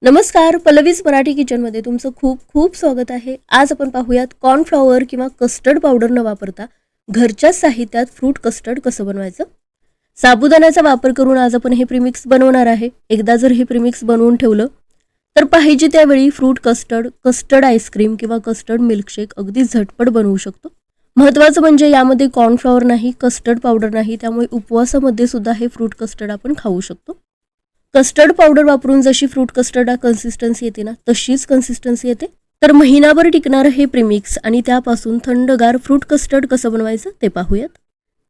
नमस्कार, पल्लवीज मराठी किचनमध्ये तुमचं खूप खूप स्वागत आहे. आज आपण पाहूयात कॉर्नफ्लॉवर किंवा कस्टर्ड पावडर न वापरता घरच्याच साहित्यात फ्रूट कस्टर्ड कसं बनवायचं. साबुदाण्याचा वापर करून आज आपण हे प्रीमिक्स बनवणार आहे. एकदा जर हे प्रीमिक्स बनवून ठेवलं तर पाहिजे त्यावेळी फ्रूट कस्टर्ड, कस्टर्ड आईस्क्रीम किंवा कस्टर्ड मिल्कशेक अगदी झटपट बनवू शकतो. महत्त्वाचं म्हणजे यामध्ये कॉर्नफ्लॉवर नाही, कस्टर्ड पावडर नाही, त्यामुळे उपवासामध्ये सुद्धा हे फ्रूट कस्टर्ड आपण खाऊ शकतो. कस्टर्ड पावडर वापरून जशी फ्रूट कस्टर्डला कन्सिस्टन्सी येते ना, तशीच कन्सिस्टन्सी येते. तर महिनाभर टिकणारं हे प्रीमिक्स आणि त्यापासून थंडगार फ्रूट कस्टर्ड कसं बनवायचं ते पाहूयात.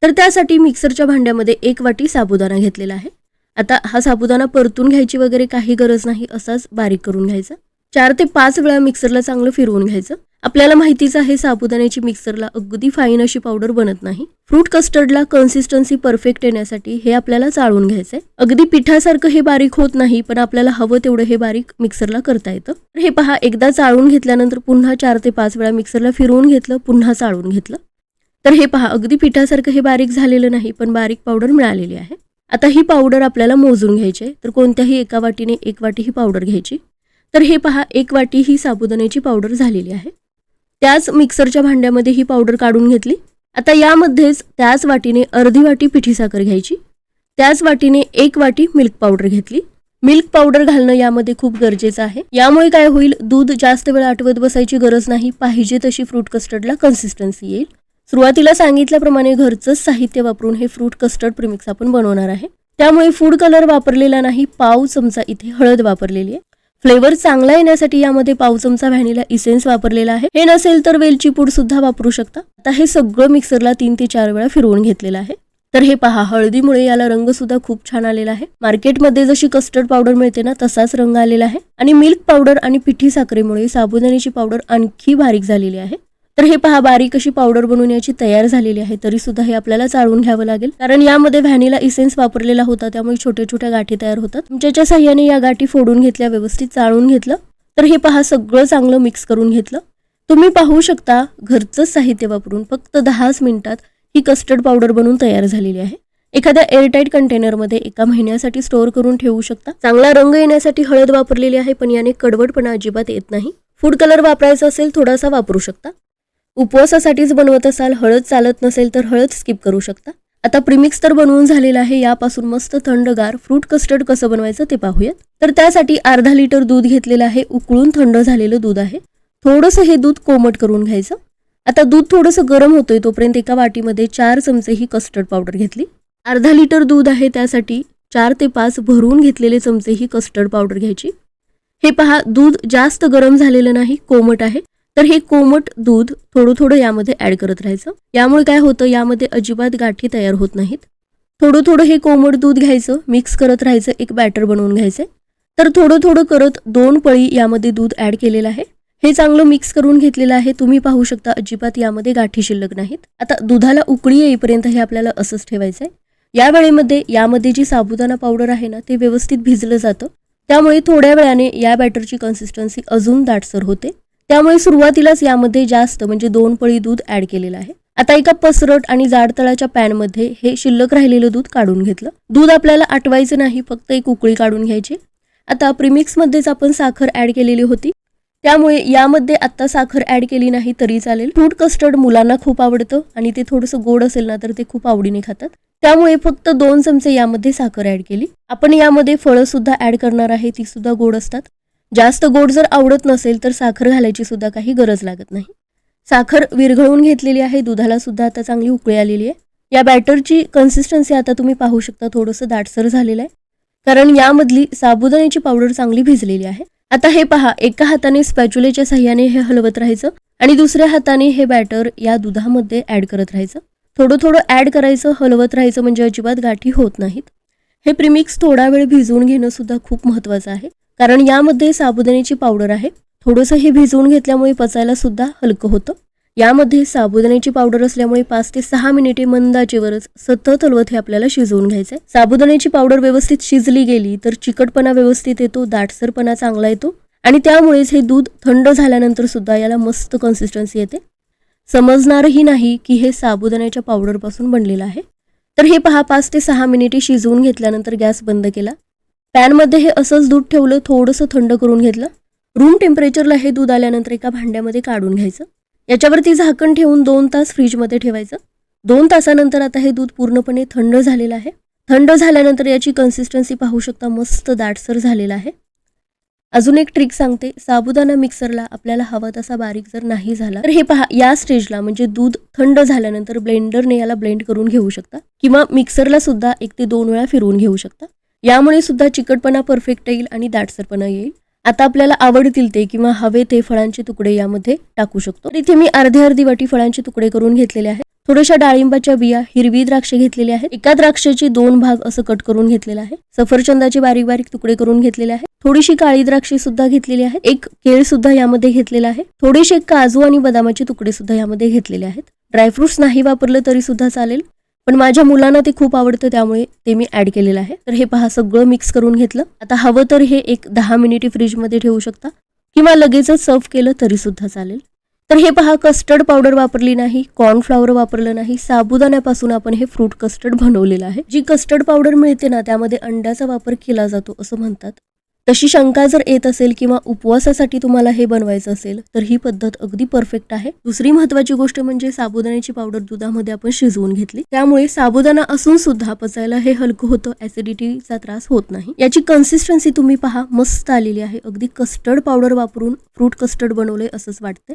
तर त्यासाठी मिक्सरच्या भांड्यामध्ये 1 वाटी साबुदाणा घेतलेला आहे. आता हा साबुदाणा परतून घ्यायची वगैरे काही गरज नाही, असाच बारीक करून घ्यायचा. 4 ते 5 वेळा मिक्सरला चांगलं फिरवून घ्यायचं. आपल्याला माहितीच आहे साबुदाण्याची मिक्सरला अगदी फाईन अशी पावडर बनत नाही. फ्रूट कस्टर्डला कन्सिस्टन्सी परफेक्ट येण्यासाठी हे आपल्याला चाळून घ्यायचंय. अगदी पिठासारखं हे बारीक होत नाही, पण आपल्याला हवं तेवढं हे बारीक मिक्सरला करता येतं. तर हे पहा, एकदा चाळून घेतल्यानंतर पुन्हा 4 ते 5 वेळा मिक्सरला फिरवून घेतलं, पुन्हा चाळून घेतलं. तर हे पहा, अगदी पिठासारखं हे बारीक झालेलं नाही, पण बारीक पावडर मिळालेली आहे. आता ही पावडर आपल्याला मोजून घ्यायची आहे. तर कोणत्याही एका वाटीने 1 वाटी ही पावडर घ्यायची. तर हे पहा, 1 वाटी ही साबुदाण्याची पावडर झालेली आहे. त्याच मिक्सरच्या भांड्यामध्ये ही पावडर काढून घेतली. आता यामध्येच त्याच वाटीने अर्धी वाटी पिठी साखर घ्यायची. त्याच वाटीने 1 वाटी मिल्क पावडर घेतली. मिल्क पावडर घालणं यामध्ये खूप गरजेचं आहे. यामुळे काय होईल, दूध जास्त वेळ आटवत बसायची गरज नाही, पाहिजे तशी फ्रूट कस्टर्डला कन्सिस्टन्सी येईल. सुरुवातीला सांगितल्याप्रमाणे घरचंच साहित्य वापरून हे फ्रूट कस्टर्ड प्रीमिक्स आपण बनवणार आहे. त्यामुळे फूड कलर वापरलेला नाही, पाव चमचा इथे हळद वापरलेली आहे. फ्लेवर चांगला येण्यासाठी यामध्ये पाव चमचा व्हॅनिला इसेन्स वापरलेला आहे. हे नसेल तर वेलची पूड सुद्धा वापरू शकता. आता हे सगळं मिक्सरला 3 ते 4 वेळा फिरवून घेतलेलं आहे. तर हे पहा, हळदीमुळे याला रंग सुद्धा खूप छान आलेला आहे. मार्केटमध्ये जशी कस्टर्ड पावडर मिळते ना, तसाच रंग आलेला आहे. आणि मिल्क पावडर आणि पिठी साखरेमुळे साबुदाण्याची पावडर आणखी बारीक झालेली आहे. तर हे पहा, बारीक अशी पावडर बनवून याची तयार झालेली आहे. तरी सुद्धा हे आपल्याला चाळून घ्यावं लागेल, कारण यामध्ये व्हॅनिला इसेन्स वापरलेला होता, त्यामुळे छोट्या छोट्या गाठी तयार होतात. तुमच्या साह्याने या गाठी फोडून घेतल्या, व्यवस्थित चाळून घेतलं. तर हे पहा, सगळं चांगलं मिक्स करून घेतलं. तुम्ही पाहू शकता, घरचंच साहित्य वापरून फक्त 10 मिनिटात ही कस्टर्ड पावडर बनवून तयार झालेली आहे. एखाद्या एअरटाईट कंटेनरमध्ये 1 महिन्यासाठी स्टोअर करून ठेवू शकता. चांगला रंग येण्यासाठी हळद वापरलेली आहे, पण याने कडवटपणा अजिबात येत नाही. फूड कलर वापरायचा असेल थोडासा वापरू शकता. उपवासासाठीच बनवत असाल, हळद चालत नसेल तर हळद स्किप करू शकता. आता प्रीमिक्स तर बनवून झालेलं आहे. यापासून मस्त थंडगार फ्रूट कस्टर्ड कसं बनवायचं ते पाहूयात. तर त्यासाठी अर्धा लिटर दूध घेतलेलं आहे. उकळून थंड झालेलं दूध आहे. थोडंसं हे दूध कोमट करून घ्यायचं. आता दूध थोडंसं गरम होतोय तोपर्यंत एका वाटीमध्ये 4 चमचे ही कस्टर्ड पावडर घेतली. अर्धा लिटर दूध आहे, त्यासाठी 4 ते 5 भरून घेतलेले चमचे ही कस्टर्ड पावडर घ्यायची. हे पहा, दूध जास्त गरम झालेलं नाही, कोमट आहे. तर हे कोमट दूध थोडं थोडं यामध्ये ऍड करत राहायचं. यामुळे काय होतं, यामध्ये अजिबात गाठी तयार होत नाहीत. थोडं थोडं हे कोमट दूध घ्यायचं, मिक्स करत राहायचं, एक बॅटर बनवून घ्यायचं. तर थोडं थोडं करत 2 पळी यामध्ये दूध ऍड केलेलं आहे. हे चांगलं मिक्स करून घेतलेलं आहे. तुम्ही पाहू शकता, अजिबात यामध्ये गाठी शिल्लक नाहीत. आता दुधाला उकळी येईपर्यंत हे आपल्याला असंच ठेवायचं आहे. या वेळेमध्ये यामध्ये जी साबुदाणा पावडर आहे ना, ते व्यवस्थित भिजलं जातं. त्यामुळे थोड्या वेळाने या बॅटरची कन्सिस्टन्सी अजून दाटसर होते. त्यामुळे सुरुवातीलाच यामध्ये जास्त म्हणजे 2 पळी दूध ऍड केलेलं आहे. आता एका पसरट आणि जाड तळाच्या पॅनमध्ये हे शिल्लक राहिलेलं दूध काढून घेतलं. दूध आपल्याला आटवायचं नाही, फक्त एक उकळी काढून घ्यायची. आता प्रीमिक्समध्येच आपण साखर ऍड केलेली होती, त्यामुळे यामध्ये आता साखर ऍड केली नाही तरी चालेल. फ्रूट कस्टर्ड मुलांना खूप आवडतं आणि ते थोडंसं गोड असेल ना, तर ते खूप आवडीने खातात. त्यामुळे फक्त 2 चमचे यामध्ये साखर ऍड केली. आपण यामध्ये फळं सुद्धा ऍड करणार आहे, ती सुद्धा गोड असतात. जास्त गोड जर आवडत नसेल तर साखर घालायची सुद्धा काही गरज लागत नाही. साखर विरघळून घेतलेली आहे. दुधाला सुद्धा आता चांगली उकळी आलेली आहे. या बॅटरची कन्सिस्टन्सी आता तुम्ही पाहू शकता, थोडंसं दाटसर झालेलं आहे, कारण यामधली साबुदाण्याची पावडर चांगली भिजलेली आहे. आता हे पहा, एका हाताने स्पॅच्युलेच्या साह्याने हे हलवत राहायचं आणि दुसऱ्या हाताने हे बॅटर या दुधामध्ये ऍड करत राहायचं. थोडं थोडं ऍड करायचं, हलवत राहायचं, म्हणजे अजिबात गाठी होत नाहीत. हे प्रीमिक्स थोडा वेळ भिजवून घेणं सुद्धा खूप महत्त्वाचं आहे, कारण यामध्ये साबुदाण्याची पावडर आहे. थोडंसं हे भिजवून घेतल्यामुळे पचायला सुद्धा हलकं होतं. यामध्ये साबुदाण्याची पावडर असल्यामुळे 5 ते 6 मिनिटे मंद आचेवरच सतत हलवत हे आपल्याला शिजवून घ्यायचंय. साबुदाण्याची पावडर व्यवस्थित शिजली गेली तर चिकटपणा व्यवस्थित येतो, दाटसरपणा चांगला येतो आणि त्यामुळेच हे दूध थंड झाल्यानंतर सुद्धा याला मस्त कन्सिस्टन्सी येते. समजणारही नाही की हे साबुदाण्याच्या पावडरपासून बनलेलं आहे. तर हे पहा, 5 ते 6 मिनिटे शिजवून घेतल्यानंतर गॅस बंद केला. पॅनमध्ये हे असंच दूध ठेवलं, थोडंसं थंड करून घेतलं. रूम टेम्परेचरला हे दूध आल्यानंतर एका भांड्यामध्ये काढून घ्यायचं. याच्यावरती झाकण ठेवून 2 तास फ्रीजमध्ये ठेवायचं. 2 तासानंतर आता हे दूध पूर्णपणे थंड झालेलं आहे. थंड झाल्यानंतर याची कन्सिस्टन्सी पाहू शकता, मस्त दाटसर झालेला आहे. अजून एक ट्रिक सांगते, साबुदाणा मिक्सरला आपल्याला हवा तसा बारीक जर नाही झाला तर हे पहा, या स्टेजला म्हणजे दूध थंड झाल्यानंतर ब्लेंडरने याला ब्लेंड करून घेऊ शकता किंवा मिक्सरला सुद्धा 1 ते 2 वेळा फिरवून घेऊ शकता. यामुळे सुद्धा चिकटपणा परफेक्ट येईल आणि दाटसरपणा येईल. आता आपल्याला आवडतील ते किंवा हवे ते फळांचे तुकडे यामध्ये टाकू शकतो. इथे मी अर्धी वाटी फळांचे तुकडे करून घेतलेले आहेत. थोड्याशा डाळिंबाच्या बिया, हिरवी द्राक्षे घेतलेली आहेत. एका द्राक्षाचे 2 भाग असं कट करून घेतलेला आहे. सफरचंदाचे बारीक तुकडे करून घेतलेले आहेत. थोडीशी काळी द्राक्षे सुद्धा घेतलेली आहेत. एक केळ सुद्धा यामध्ये घेतलेला आहे. थोडेसे काजू आणि बदामाचे तुकडे सुद्धा यामध्ये घेतलेले आहेत. ड्रायफ्रुट्स नाही वापरलं तरी सुद्धा चालेल, पण माझ्या मुलांना ते खूप आवडतं त्यामुळे ते मी ऍड केलेलं आहे. तर हे पहा, सगळं मिक्स करून घेतलं. आता हवं तर हे एक 10 मिनिटे फ्रीजमध्ये ठेवू शकता किंवा लगेचच सर्व केलं तरी सुद्धा चालेल. तर हे पहा, कस्टर्ड पावडर वापरली नाही, कॉर्नफ्लॉवर वापरलं नाही, साबुदाण्यापासून आपण हे फ्रूट कस्टर्ड बनवलेलं आहे. जी कस्टर्ड पावडर मिळते ना, त्यामध्ये अंड्याचा वापर केला जातो असं म्हणतात. तशी शंका जर येत असेल किंवा उपवासासाठी तुम्हाला हे बनवायचं असेल तर ही पद्धत अगदी परफेक्ट आहे. दुसरी महत्त्वाची गोष्ट म्हणजे साबुदाण्याची पावडर दुधामध्ये आपण शिजवून घेतली, त्यामुळे साबुदाणा असून सुद्धा पचायला हे हलकं होतं, ऍसिडिटीचा त्रास होत नाही. याची कन्सिस्टन्सी तुम्ही पहा, मस्त आलेली आहे. अगदी कस्टर्ड पावडर वापरून फ्रूट कस्टर्ड बनवलंय असंच वाटतंय.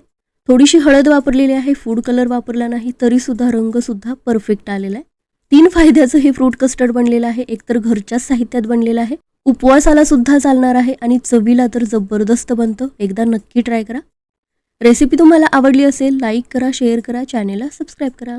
थोडीशी हळद वापरलेली आहे, फूड कलर वापरला नाही तरी सुद्धा रंग सुद्धा परफेक्ट आलेला आहे. 3 फायद्याचं हे फ्रूट कस्टर्ड बनलेलं आहे. एकतर घरच्याच साहित्यात बनलेलं आहे, उपवासाला सुद्धा चालणार आहे आणि चवीला तर जबरदस्त बनतं. एकदा नक्की ट्राय करा. रेसिपी तुम्हाला आवडली असेल, लाईक करा, शेअर करा, चॅनेलला सबस्क्राईब करा.